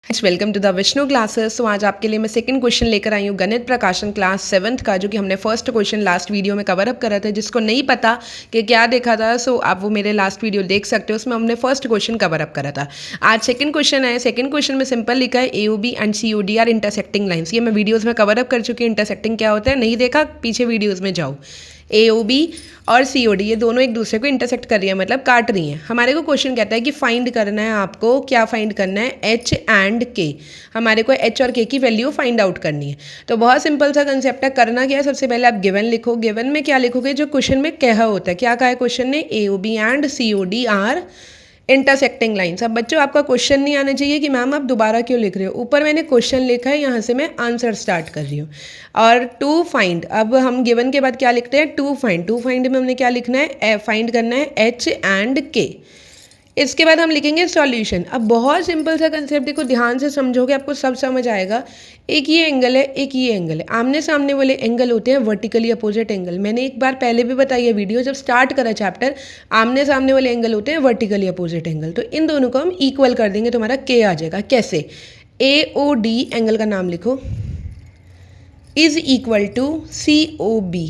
Welcome to the Vishnu classes. तो आज आपके लिए मैं सेकंड क्वेश्चन लेकर आई हूँ गणित प्रकाशन क्लास 7th का, जो कि हमने फर्स्ट क्वेश्चन लास्ट वीडियो में कवर अप करा था। जिसको नहीं पता कि क्या देखा था, सो आप वो मेरे लास्ट वीडियो देख सकते हो, उसमें हमने फर्स्ट क्वेश्चन कवर अप करा था। आज सेकंड क्वेश्चन है। सेकंड क्वेश्चन में सिंपल लिखा है AOB and COD are intersecting lines. ये मैं वीडियोज़ में कवर अप कर चुकी हूँ। इंटरसेक्टिंग क्या होता है, नहीं देखा पीछे वीडियोज़ में जाओ। AOB और COD ये दोनों एक दूसरे को इंटरसेक्ट कर रही है, मतलब काट रही हैं। हमारे को क्वेश्चन कहता है कि फाइंड करना है आपको, क्या फाइंड करना है, H एंड K। हमारे को H और K की वैल्यू फाइंड आउट करनी है। तो बहुत सिंपल सा कंसेप्ट है। करना क्या है, सबसे पहले आप गिवन लिखो। गिवन में क्या लिखोगे, जो क्वेश्चन में कहा होता है। क्या कहा है क्वेश्चन ने, AOB and COD are intersecting lines. अब बच्चों आपका क्वेश्चन नहीं आना चाहिए कि मैम आप दोबारा क्यों लिख रहे हो। ऊपर मैंने क्वेश्चन लिखा है, यहाँ से मैं आंसर स्टार्ट कर रही हूँ। और टू फाइंड, अब हम गिवन के बाद क्या लिखते हैं, टू फाइंड। टू फाइंड में हमने क्या लिखना है, फाइंड करना है H एंड K। इसके बाद हम लिखेंगे सॉल्यूशन। अब बहुत सिंपल सा कंसेप्ट, देखो ध्यान से समझोगे आपको सब समझ आएगा। एक ये एंगल है, एक ये एंगल है। आमने सामने वाले एंगल होते हैं वर्टिकली अपोजिट एंगल। मैंने एक बार पहले भी बताई है वीडियो, जब स्टार्ट करा चैप्टर। आमने सामने वाले एंगल होते हैं वर्टिकली अपोजिट एंगल। तो इन दोनों को हम इक्वल कर देंगे, तुम्हारा K आ जाएगा। कैसे, AOD एंगल का नाम लिखो इज इक्वल टू COB।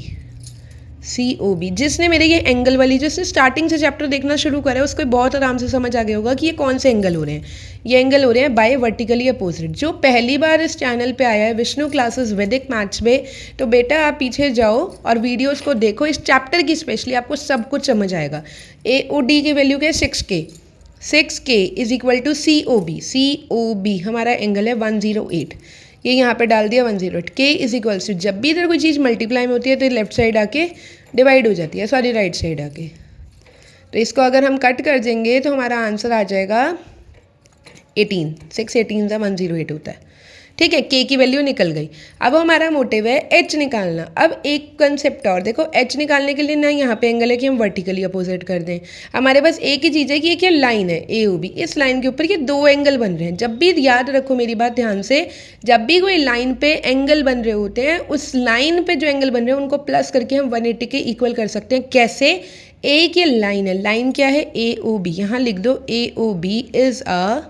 जिसने मेरे ये एंगल वाली, जिसने स्टार्टिंग से चैप्टर देखना शुरू करा है, उसको बहुत आराम से समझ आ गया होगा कि ये कौन से एंगल हो रहे हैं। ये एंगल हो रहे हैं बाय वर्टिकली अपोजिट। जो पहली बार इस चैनल पे आया है विष्णु क्लासेस वैदिक मैथ्स में, तो बेटा आप पीछे जाओ और वीडियोस को देखो। इस चैप्टर की स्पेशली आपको सब कुछ समझ आएगा। AOD की वैल्यू क्या है, 6K। 6K is equal to COB हमारा एंगल है 108। ये यहाँ पे डाल दिया 108। K इज इक्वल्स टू, जब भी इधर कोई चीज़ मल्टीप्लाई में होती है तो लेफ्ट साइड आके डिवाइड हो जाती है, सॉरी राइट साइड आके। तो इसको अगर हम कट कर देंगे तो हमारा आंसर आ जाएगा 18। 6 18 सा 108 होता है। ठीक है, K की वैल्यू निकल गई। अब हमारा मोटिव है H निकालना। अब एक कंसेप्ट और देखो, H निकालने के लिए ना यहाँ पे एंगल है कि हम वर्टिकली अपोजिट कर दें। हमारे पास एक ही चीज़ है कि एक ये लाइन है AOB, इस लाइन के ऊपर ये दो एंगल बन रहे हैं। जब भी, याद रखो मेरी बात ध्यान से, जब भी कोई लाइन पे एंगल बन रहे होते हैं, उस लाइन पे जो एंगल बन रहे हैं उनको प्लस करके हम 180 के इक्वल कर सकते हैं। कैसे, एक ये लाइन है, लाइन क्या है, AOB। यहाँ लिख दो AOB is a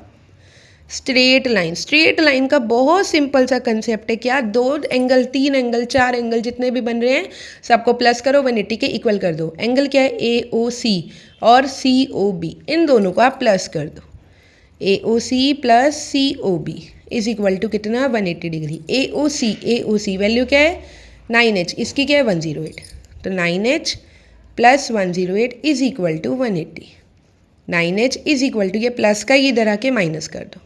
straight line. Straight line का बहुत सिंपल सा कंसेप्ट है, क्या, दो एंगल, तीन एंगल, चार एंगल जितने भी बन रहे हैं सबको प्लस करो, 180 के इक्वल कर दो। एंगल क्या है, AOC और COB, इन दोनों को आप प्लस कर दो। AOC plus COB is equal to कितना, 180 डिग्री। AOC वैल्यू क्या है, 9H, इसकी क्या है 108। तो 9H plus 108 is equal to 180। 9H is equal to, ये प्लस का इधर आके माइनस कर दो।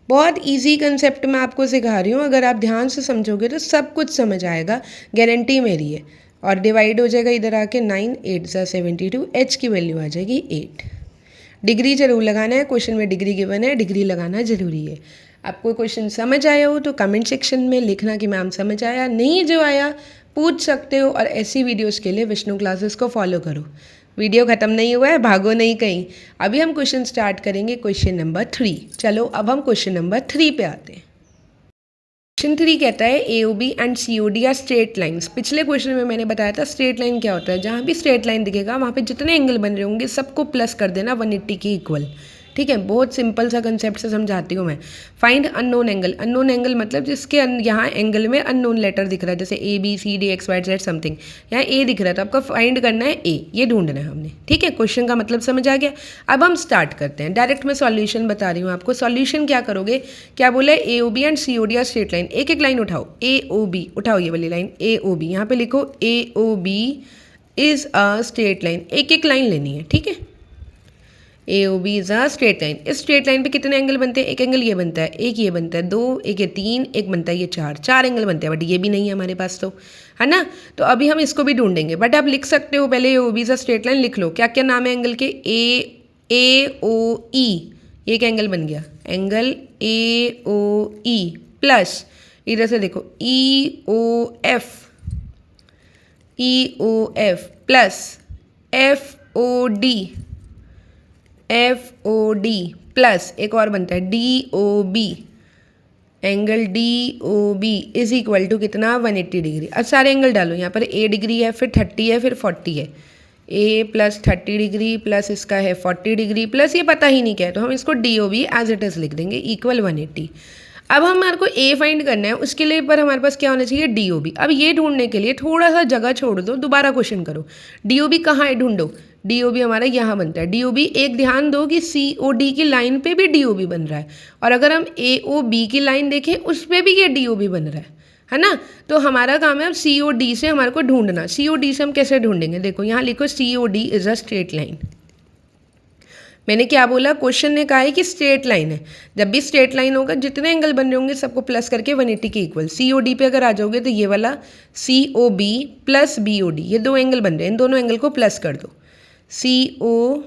बहुत इजी कंसेप्ट मैं आपको सिखा रही हूँ, अगर आप ध्यान से समझोगे तो सब कुछ समझ आएगा, गारंटी मेरी है। और डिवाइड हो जाएगा इधर आके, 9 8 सा 72, H की वैल्यू आ जाएगी 8। डिग्री जरूर लगाना है, क्वेश्चन में डिग्री गिवन है, डिग्री लगाना जरूरी है। आपको क्वेश्चन समझ आया हो तो कमेंट सेक्शन में लिखना कि मैम समझ आया, नहीं जो आया पूछ सकते हो। और ऐसी वीडियोस के लिए विष्णु क्लासेस को फॉलो करो। वीडियो ख़त्म नहीं हुआ है, भागो नहीं कहीं। अभी हम क्वेश्चन स्टार्ट करेंगे, क्वेश्चन नंबर 3। चलो अब हम क्वेश्चन नंबर 3 पे आते हैं। क्वेश्चन 3 कहता है AOB and COD are straight lines. पिछले क्वेश्चन में मैंने बताया था स्ट्रेट लाइन क्या होता है। जहाँ भी स्ट्रेट लाइन दिखेगा वहाँ पे जितने एंगल बन रहे होंगे सबको प्लस कर देना 180 के इक्वल। ठीक है, बहुत सिंपल सा कंसेप्ट से समझाती हूँ मैं। Find unknown angle. Unknown angle मतलब जिसके यहाँ एंगल में अननोन लेटर दिख रहा है, जैसे ABCD XYZ समथिंग। यहाँ A दिख रहा है तो आपको फाइंड करना है A, ये ढूंढना है हमने। ठीक है, क्वेश्चन का मतलब समझ आ गया। अब हम स्टार्ट करते हैं। डायरेक्ट मैं सॉल्यूशन बता रही हूँ आपको। सॉल्यूशन क्या करोगे, क्या बोला है, AOB and COD are straight line. एक एक लाइन उठाओ, AOB उठाओ, ये वाली लाइन AOB, यहाँ पे लिखो AOB is a straight line. एक एक लाइन लेनी है, ठीक है। AOB is a straight line. इस स्ट्रेट लाइन पे कितने एंगल बनते हैं, एक एंगल ये बनता है, एक ये बनता है, दो, एक ये तीन, एक बनता है ये चार। चार एंगल बनते हैं, बट ये भी नहीं है हमारे पास, तो है ना। तो अभी हम इसको भी ढूंढेंगे, बट आप लिख सकते हो पहले AOB is a straight line लिख लो। क्या क्या नाम है एंगल के, AOE, ये एक एंगल बन गया, एंगल AOE प्लस इधर से देखो EOF प्लस FOD प्लस एक और बनता है DOB, angle DOB is equal to कितना, 180 डिग्री। अब सारे एंगल डालो, यहाँ पर A डिग्री है, फिर 30 है, फिर 40 है। ए प्लस 30 डिग्री प्लस इसका है 40 डिग्री प्लस ये पता ही नहीं क्या है, तो हम इसको D O B as it is लिख देंगे इक्वल 180। अब हमारे को ए फाइंड करना है, उसके लिए पर हमारे पास क्या होना चाहिए, डी ओ बी। अब ये ढूंढने के लिए थोड़ा सा जगह छोड़ दो, दोबारा क्वेश्चन करो। डी ओ बी कहाँ है ढूंढो, डी ओ बी हमारा यहाँ बनता है। डी ओ बी एक ध्यान दो कि सी ओ डी की लाइन पे भी डी ओ बी बन रहा है, और अगर हम ए ओ बी की लाइन देखें उस पर भी ये डी ओ बी बन रहा है ना। तो हमारा काम है अब सी ओ डी से हमारे को ढूंढना। सी ओ डी से हम कैसे ढूंढेंगे, देखो यहाँ लिखो C O D is a straight line. मैंने क्या बोला, क्वेश्चन ने कहा है कि स्ट्रेट लाइन है। जब भी स्ट्रेट लाइन होगा जितने एंगल बन रहे होंगे सबको प्लस करके 180 के इक्वल। सी ओ डी पे अगर आ जाओगे तो ये वाला C O B plus B O D, ये दो एंगल बन रहे हैं, इन दोनों एंगल को प्लस कर दो। सी ओ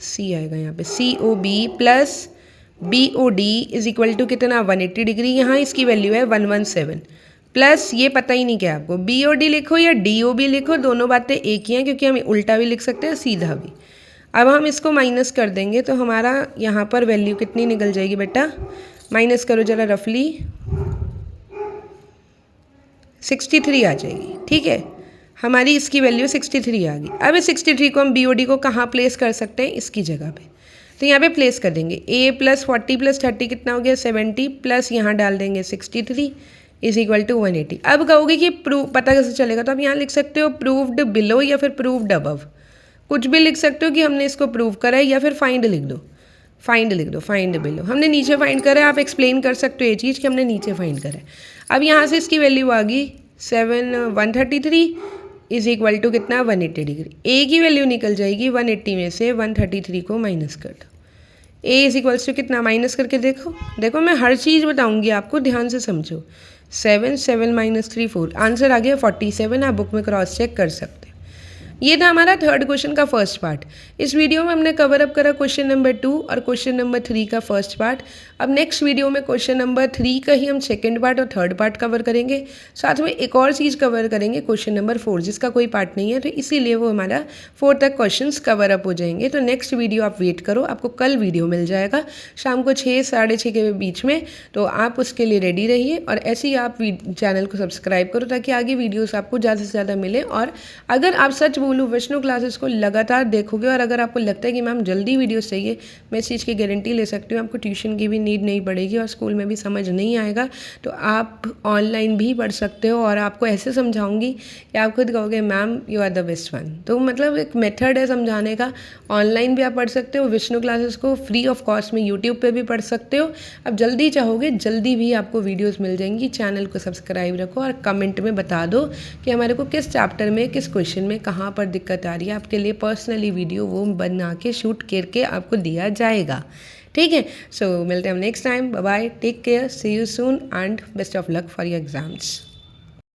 सी आएगा यहाँ पे, C O B plus B O D is equal to कितना 180 डिग्री। यहाँ इसकी वैल्यू है 117 प्लस ये पता ही नहीं क्या आपको, बी ओ डी लिखो या डी ओ बी लिखो, दोनों बातें एक ही हैं क्योंकि हम उल्टा भी लिख सकते हैं सीधा भी। अब हम इसको माइनस कर देंगे तो हमारा यहाँ पर वैल्यू कितनी निकल जाएगी बेटा, माइनस करो जरा रफली 63 आ जाएगी। ठीक है, हमारी इसकी वैल्यू 63 आ गई। अब इस 63 को हम बी ओ डी को कहाँ प्लेस कर सकते हैं, इसकी जगह पे। तो यहाँ पे प्लेस कर देंगे ए प्लस 40 प्लस 30 कितना हो गया 70 प्लस यहाँ डाल देंगे 63 इज इक्वल टू 180। अब कहोगे कि प्रूव पता कैसे चलेगा, तो आप यहाँ लिख सकते हो प्रूव्ड बिलो या फिर प्रूव्ड अबव, कुछ भी लिख सकते हो कि हमने इसको प्रूव करा है, या फिर फाइंड लिख दो, फाइंड लिख दो, फाइंड बिलो। हमने नीचे फाइंड करा है, आप एक्सप्लेन कर सकते हो ये चीज़ कि हमने नीचे फाइंड करा है। अब यहाँ से इसकी वैल्यू आ गई 133 इज इक्वल टू कितना 180 डिग्री। ए की वैल्यू निकल जाएगी 180 में से 133 को माइनस कर दो। ए इज इक्वल्स टू कितना, माइनस करके देखो, देखो मैं हर चीज़ बताऊंगी आपको, ध्यान से समझो। 7 माइनस 3 4, आंसर आ गया 47। आप बुक में क्रॉस चेक कर सकते हैं। ये था हमारा थर्ड क्वेश्चन का फर्स्ट पार्ट। इस वीडियो में हमने कवर अप करा क्वेश्चन नंबर 2 और क्वेश्चन नंबर 3 का फर्स्ट पार्ट। अब नेक्स्ट वीडियो में क्वेश्चन नंबर 3 का ही हम सेकंड पार्ट और थर्ड पार्ट कवर करेंगे। साथ में एक और चीज़ कवर करेंगे क्वेश्चन नंबर 4, जिसका कोई पार्ट नहीं है, तो इसीलिए वो हमारा 4 तक क्वेश्चन कवर अप हो जाएंगे। तो नेक्स्ट वीडियो आप वेट करो, आपको कल वीडियो मिल जाएगा शाम को 6 साढ़े 6 के बीच में, तो आप उसके लिए रेडी रहिए। और ऐसे ही आप चैनल को सब्सक्राइब करो ताकि आगे वीडियोज़ आपको ज़्यादा से ज़्यादा मिले। और अगर आप सच बोलूँ विष्णु क्लासेस को लगातार देखोगे और अगर आपको लगता है कि मैम जल्दी वीडियोस चाहिए, मैं इस चीज़ की गारंटी ले सकती हूँ, आपको ट्यूशन की भी नीड नहीं पड़ेगी और स्कूल में भी समझ नहीं आएगा, तो आप ऑनलाइन भी पढ़ सकते हो। और आपको ऐसे समझाऊंगी कि आप खुद कहोगे ma'am you are the best one. तो मतलब एक मेथड है समझाने का। ऑनलाइन भी आप पढ़ सकते हो, विष्णु क्लासेस को फ्री ऑफ कॉस्ट में यूट्यूब पे भी पढ़ सकते हो। अब जल्दी चाहोगे जल्दी भी आपको वीडियोज़ मिल जाएंगी। चैनल को सब्सक्राइब रखो और कमेंट में बता दो कि हमारे को किस चैप्टर में किस क्वेश्चन में कहाँ पर दिक्कत आ रही है। आपके लिए पर्सनली वीडियो वो बना के शूट करके आपको दिया जाएगा। ठीक है, सो मिलते हैं हम next time. Bye bye, take care, see you soon and best of luck for your exams.